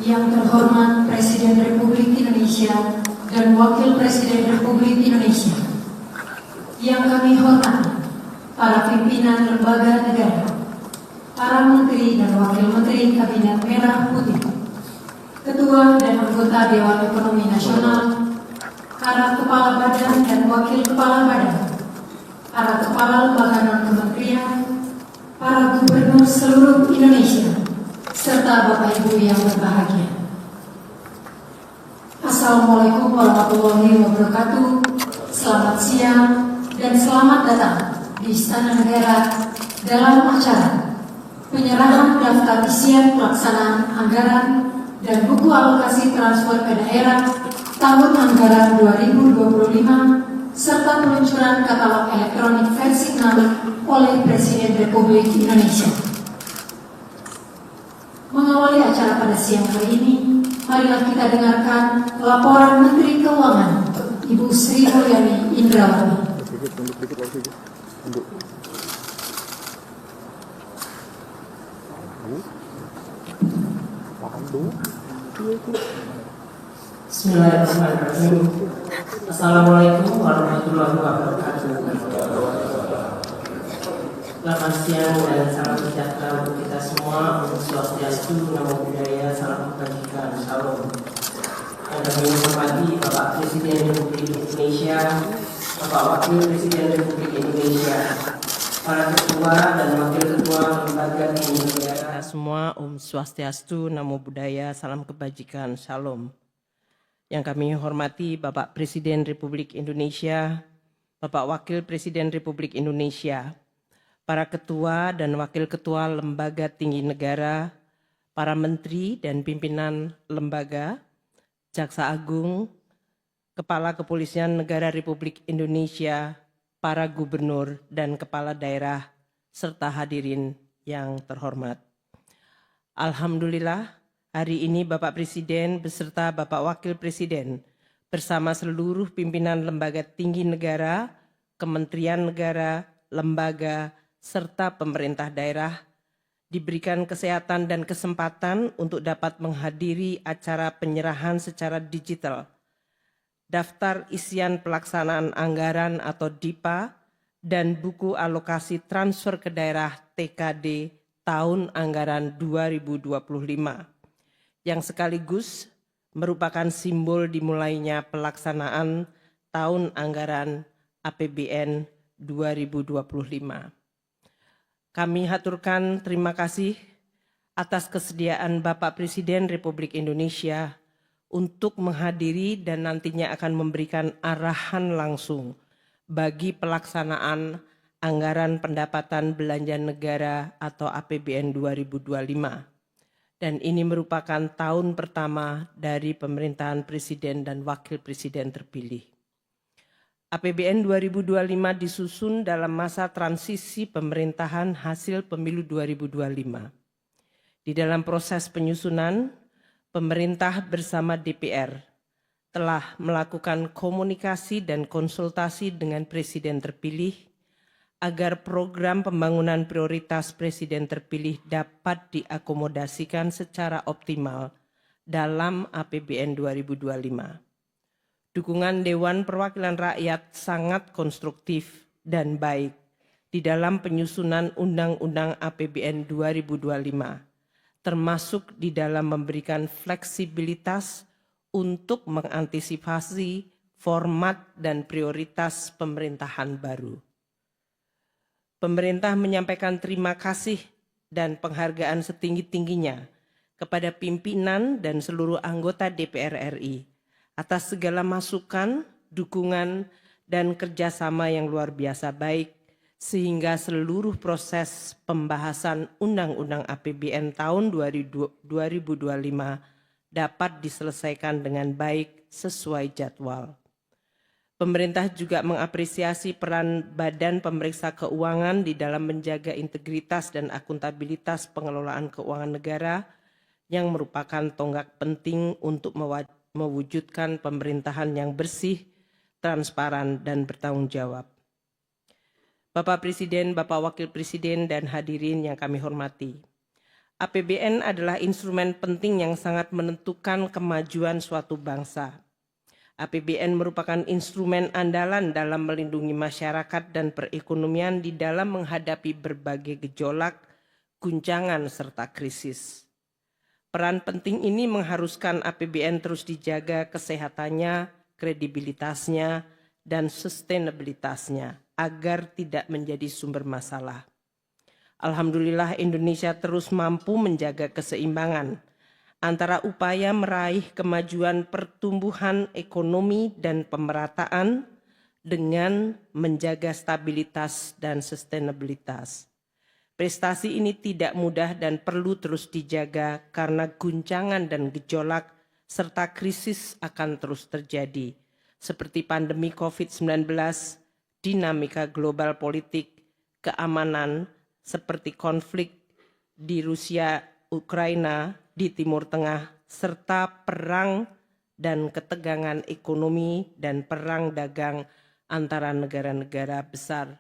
Yang terhormat Presiden Republik Indonesia dan Wakil Presiden Republik Indonesia. Yang kami hormati para pimpinan lembaga negara, para menteri dan wakil menteri Kabinet Merah Putih, ketua dan anggota Dewan Ekonomi Nasional, para kepala badan dan wakil kepala badan, para kepala lembaga non-kementerian, para gubernur seluruh Indonesia, serta Bapak Ibu yang berbahagia. Assalamualaikum warahmatullahi wabarakatuh. Selamat siang dan selamat datang di Istana Negara dalam acara penyerahan daftar isian pelaksanaan anggaran dan buku alokasi transfer ke daerah tahun anggaran 2025 serta peluncuran katalog elektronik versi 6 oleh Presiden Republik Indonesia. Mengawali acara pada siang hari ini, marilah kita dengarkan laporan Menteri Keuangan Ibu Sri Mulyani Indrawati. Bismillahirrahmanirrahim. Assalamualaikum warahmatullahi wabarakatuh. Selamat siang dan salam sejahtera untuk kita semua. Om Swastiastu, Namo Buddhaya, salam kebajikan, Shalom. Yang kami hormati Bapak Presiden Republik Indonesia, Bapak Wakil Presiden Republik Indonesia, para ketua dan wakil ketua lembaga tinggi negara semua. Om Swastiastu, Namo Buddhaya, salam kebajikan, Shalom. Yang kami hormati Bapak Presiden Republik Indonesia, Bapak Wakil Presiden Republik Indonesia, para ketua dan wakil ketua lembaga tinggi negara, para menteri dan pimpinan lembaga, Jaksa Agung, Kepala Kepolisian Negara Republik Indonesia, para gubernur dan kepala daerah, serta hadirin yang terhormat. Alhamdulillah, hari ini Bapak Presiden beserta Bapak Wakil Presiden bersama seluruh pimpinan lembaga tinggi negara, kementerian negara, lembaga, serta pemerintah daerah diberikan kesehatan dan kesempatan untuk dapat menghadiri acara penyerahan secara digital daftar isian pelaksanaan anggaran atau DIPA dan buku alokasi transfer ke daerah TKD tahun anggaran 2025 yang sekaligus merupakan simbol dimulainya pelaksanaan tahun anggaran APBN 2025. Kami haturkan terima kasih atas kesediaan Bapak Presiden Republik Indonesia untuk menghadiri dan nantinya akan memberikan arahan langsung bagi pelaksanaan anggaran pendapatan belanja negara atau APBN 2025. Dan ini merupakan tahun pertama dari pemerintahan Presiden dan Wakil Presiden terpilih. APBN 2025 disusun dalam masa transisi pemerintahan hasil pemilu 2025. Di dalam proses penyusunan, pemerintah bersama DPR telah melakukan komunikasi dan konsultasi dengan Presiden terpilih agar program pembangunan prioritas Presiden terpilih dapat diakomodasikan secara optimal dalam APBN 2025. Dukungan Dewan Perwakilan Rakyat sangat konstruktif dan baik di dalam penyusunan Undang-Undang APBN 2025, termasuk di dalam memberikan fleksibilitas untuk mengantisipasi format dan prioritas pemerintahan baru. Pemerintah menyampaikan terima kasih dan penghargaan setinggi-tingginya kepada pimpinan dan seluruh anggota DPR RI atas segala masukan, dukungan, dan kerjasama yang luar biasa baik, sehingga seluruh proses pembahasan Undang-Undang APBN tahun 2025 dapat diselesaikan dengan baik sesuai jadwal. Pemerintah juga mengapresiasi peran Badan Pemeriksa Keuangan di dalam menjaga integritas dan akuntabilitas pengelolaan keuangan negara yang merupakan tonggak penting untuk mewujudkan pemerintahan yang bersih, transparan, dan bertanggung jawab. Bapak Presiden, Bapak Wakil Presiden, dan hadirin yang kami hormati. APBN adalah instrumen penting yang sangat menentukan kemajuan suatu bangsa. APBN merupakan instrumen andalan dalam melindungi masyarakat dan perekonomian di dalam menghadapi berbagai gejolak, guncangan, serta krisis. Peran penting ini mengharuskan APBN terus dijaga kesehatannya, kredibilitasnya, dan sustainabilitasnya agar tidak menjadi sumber masalah. Alhamdulillah Indonesia terus mampu menjaga keseimbangan antara upaya meraih kemajuan pertumbuhan ekonomi dan pemerataan dengan menjaga stabilitas dan sustainabilitas. Prestasi ini tidak mudah dan perlu terus dijaga karena guncangan dan gejolak serta krisis akan terus terjadi, seperti pandemi COVID-19, dinamika global politik, keamanan, seperti konflik di Rusia, Ukraina, di Timur Tengah, serta perang dan ketegangan ekonomi dan perang dagang antara negara-negara besar.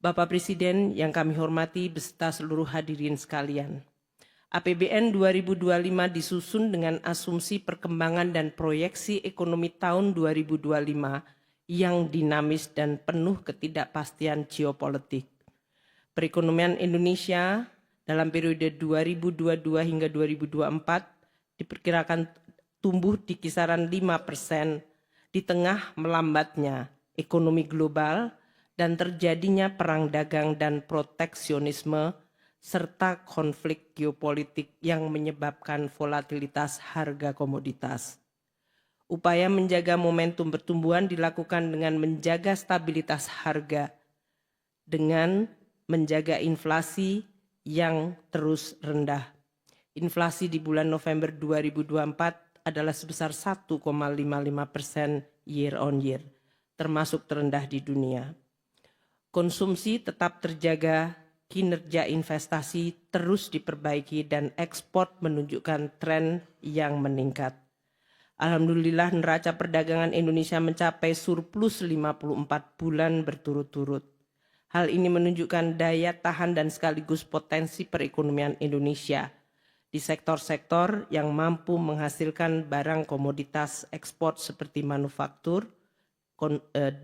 Bapak Presiden yang kami hormati beserta seluruh hadirin sekalian, APBN 2025 disusun dengan asumsi perkembangan dan proyeksi ekonomi tahun 2025 yang dinamis dan penuh ketidakpastian geopolitik. Perekonomian Indonesia dalam periode 2022 hingga 2024 diperkirakan tumbuh di kisaran 5% di tengah melambatnya ekonomi global dan terjadinya perang dagang dan proteksionisme serta konflik geopolitik yang menyebabkan volatilitas harga komoditas. Upaya menjaga momentum pertumbuhan dilakukan dengan menjaga stabilitas harga dengan menjaga inflasi yang terus rendah. Inflasi di bulan November 2024 adalah sebesar 1,55% year on year, termasuk terendah di dunia. Konsumsi tetap terjaga, kinerja investasi terus diperbaiki dan ekspor menunjukkan tren yang meningkat. Alhamdulillah neraca perdagangan Indonesia mencapai surplus 54 bulan berturut-turut. Hal ini menunjukkan daya tahan dan sekaligus potensi perekonomian Indonesia di sektor-sektor yang mampu menghasilkan barang komoditas ekspor seperti manufaktur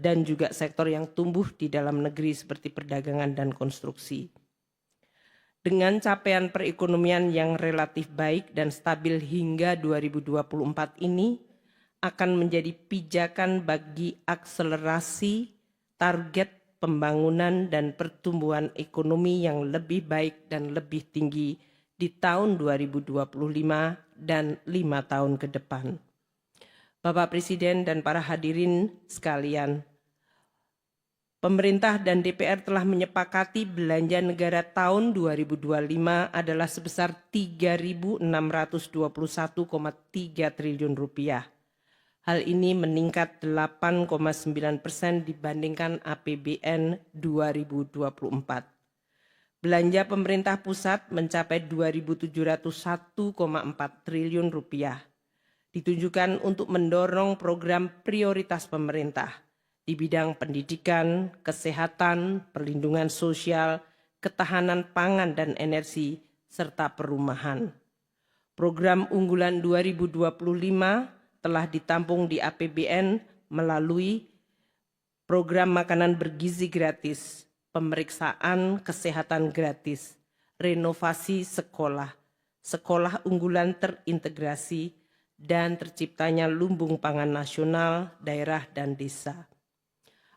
dan juga sektor yang tumbuh di dalam negeri seperti perdagangan dan konstruksi. Dengan capaian perekonomian yang relatif baik dan stabil hingga 2024 ini akan menjadi pijakan bagi akselerasi target pembangunan dan pertumbuhan ekonomi yang lebih baik dan lebih tinggi di tahun 2025 dan 5 tahun ke depan. Bapak Presiden dan para hadirin sekalian, pemerintah dan DPR telah menyepakati belanja negara tahun 2025 adalah sebesar 3.621,3 triliun rupiah. Hal ini meningkat 8,9% dibandingkan APBN 2024. Belanja pemerintah pusat mencapai 2.701,4 triliun rupiah. Ditunjukkan untuk mendorong program prioritas pemerintah di bidang pendidikan, kesehatan, perlindungan sosial, ketahanan pangan dan energi, serta perumahan. Program unggulan 2025 telah ditampung di APBN melalui program makanan bergizi gratis, pemeriksaan kesehatan gratis, renovasi sekolah, sekolah unggulan terintegrasi, dan terciptanya lumbung pangan nasional, daerah, dan desa.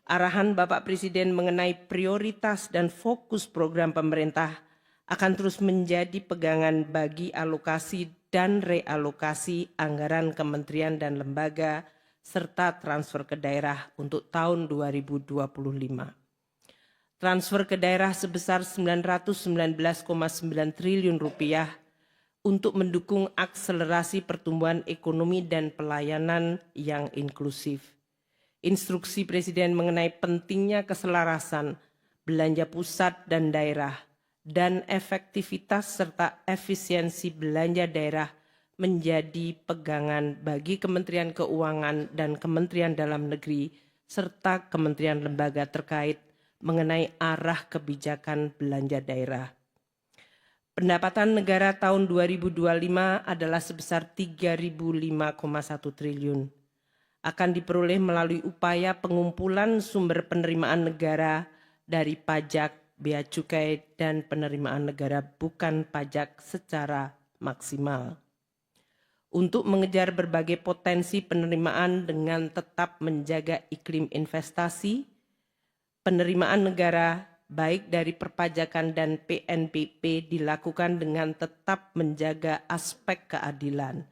Arahan Bapak Presiden mengenai prioritas dan fokus program pemerintah akan terus menjadi pegangan bagi alokasi dan realokasi anggaran kementerian dan lembaga serta transfer ke daerah untuk tahun 2025. Transfer ke daerah sebesar 919,9 triliun rupiah untuk mendukung akselerasi pertumbuhan ekonomi dan pelayanan yang inklusif. Instruksi Presiden mengenai pentingnya keselarasan belanja pusat dan daerah dan efektivitas serta efisiensi belanja daerah menjadi pegangan bagi Kementerian Keuangan dan Kementerian Dalam Negeri serta kementerian lembaga terkait mengenai arah kebijakan belanja daerah. Pendapatan negara tahun 2025 adalah sebesar 3.005,1 triliun. Akan diperoleh melalui upaya pengumpulan sumber penerimaan negara dari pajak, bea cukai, dan penerimaan negara bukan pajak secara maksimal. Untuk mengejar berbagai potensi penerimaan dengan tetap menjaga iklim investasi, penerimaan negara baik dari perpajakan dan PNBP dilakukan dengan tetap menjaga aspek keadilan,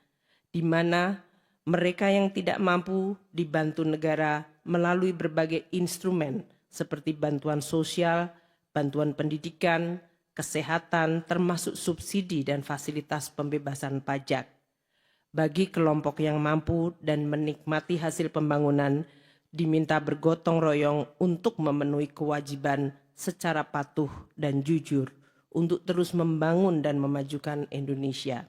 di mana mereka yang tidak mampu dibantu negara melalui berbagai instrumen seperti bantuan sosial, bantuan pendidikan, kesehatan, termasuk subsidi dan fasilitas pembebasan pajak. Bagi kelompok yang mampu dan menikmati hasil pembangunan, diminta bergotong royong untuk memenuhi kewajiban secara patuh dan jujur untuk terus membangun dan memajukan Indonesia.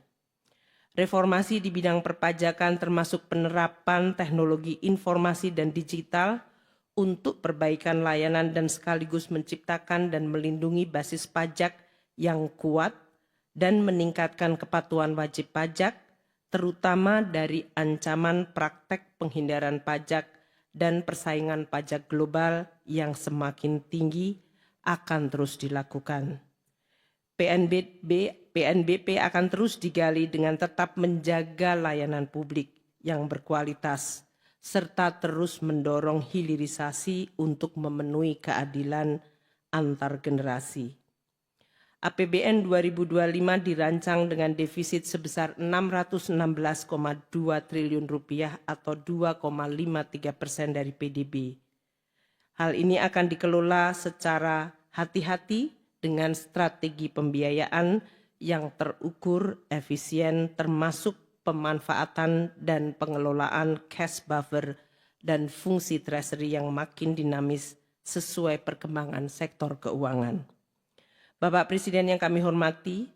Reformasi di bidang perpajakan termasuk penerapan teknologi informasi dan digital untuk perbaikan layanan dan sekaligus menciptakan dan melindungi basis pajak yang kuat dan meningkatkan kepatuhan wajib pajak, terutama dari ancaman praktek penghindaran pajak dan persaingan pajak global yang semakin tinggi akan terus dilakukan. PNBP akan terus digali dengan tetap menjaga layanan publik yang berkualitas, serta terus mendorong hilirisasi untuk memenuhi keadilan antar generasi. APBN 2025 dirancang dengan defisit sebesar 616,2 triliun rupiah atau 2,53% dari PDB. Hal ini akan dikelola secara hati-hati dengan strategi pembiayaan yang terukur, efisien, termasuk pemanfaatan dan pengelolaan cash buffer dan fungsi treasury yang makin dinamis sesuai perkembangan sektor keuangan. Bapak Presiden yang kami hormati,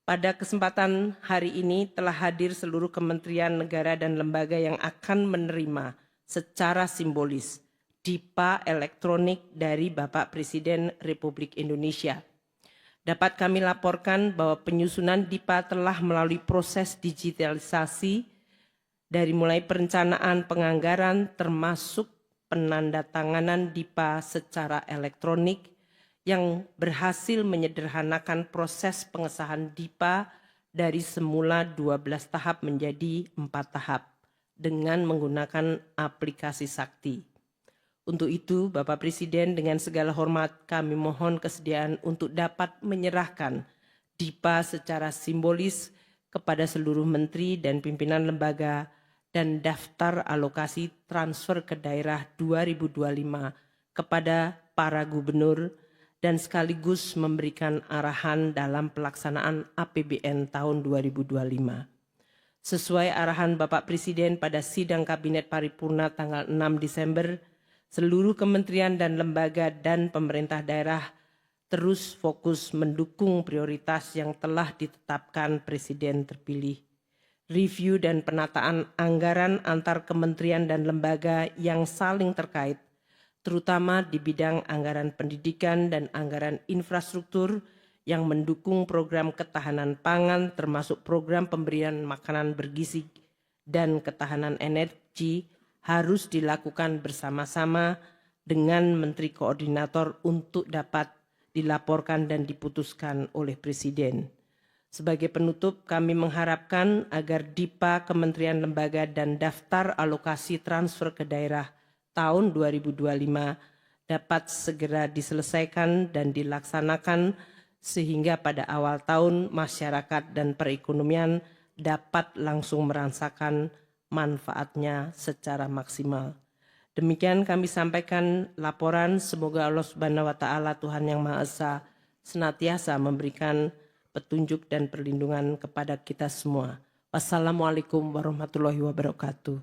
pada kesempatan hari ini telah hadir seluruh kementerian negara dan lembaga yang akan menerima secara simbolis DIPA elektronik dari Bapak Presiden Republik Indonesia. Dapat kami laporkan bahwa penyusunan DIPA telah melalui proses digitalisasi dari mulai perencanaan penganggaran termasuk penandatanganan DIPA secara elektronik yang berhasil menyederhanakan proses pengesahan DIPA dari semula 12 tahap menjadi 4 tahap dengan menggunakan aplikasi Sakti. Untuk itu, Bapak Presiden dengan segala hormat kami mohon kesediaan untuk dapat menyerahkan DIPA secara simbolis kepada seluruh menteri dan pimpinan lembaga dan daftar alokasi transfer ke daerah 2025 kepada para gubernur dan sekaligus memberikan arahan dalam pelaksanaan APBN tahun 2025. Sesuai arahan Bapak Presiden pada sidang Kabinet Paripurna tanggal 6 Desember, seluruh kementerian dan lembaga dan pemerintah daerah terus fokus mendukung prioritas yang telah ditetapkan Presiden terpilih. Review dan penataan anggaran antar kementerian dan lembaga yang saling terkait, terutama di bidang anggaran pendidikan dan anggaran infrastruktur yang mendukung program ketahanan pangan termasuk program pemberian makanan bergizi dan ketahanan energi harus dilakukan bersama-sama dengan Menteri Koordinator untuk dapat dilaporkan dan diputuskan oleh Presiden. Sebagai penutup, kami mengharapkan agar DIPA, kementerian lembaga dan daftar alokasi transfer ke daerah tahun 2025 dapat segera diselesaikan dan dilaksanakan sehingga pada awal tahun masyarakat dan perekonomian dapat langsung merasakan manfaatnya secara maksimal. Demikian kami sampaikan laporan, semoga Allah Subhanahu wa taala Tuhan yang Maha Esa senantiasa memberikan petunjuk dan perlindungan kepada kita semua. Wassalamualaikum warahmatullahi wabarakatuh.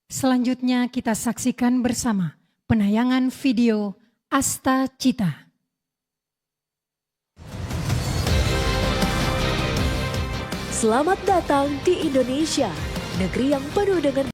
Selanjutnya kita saksikan bersama penayangan video Asta Cita. Selamat datang di Indonesia, negeri yang penuh dengan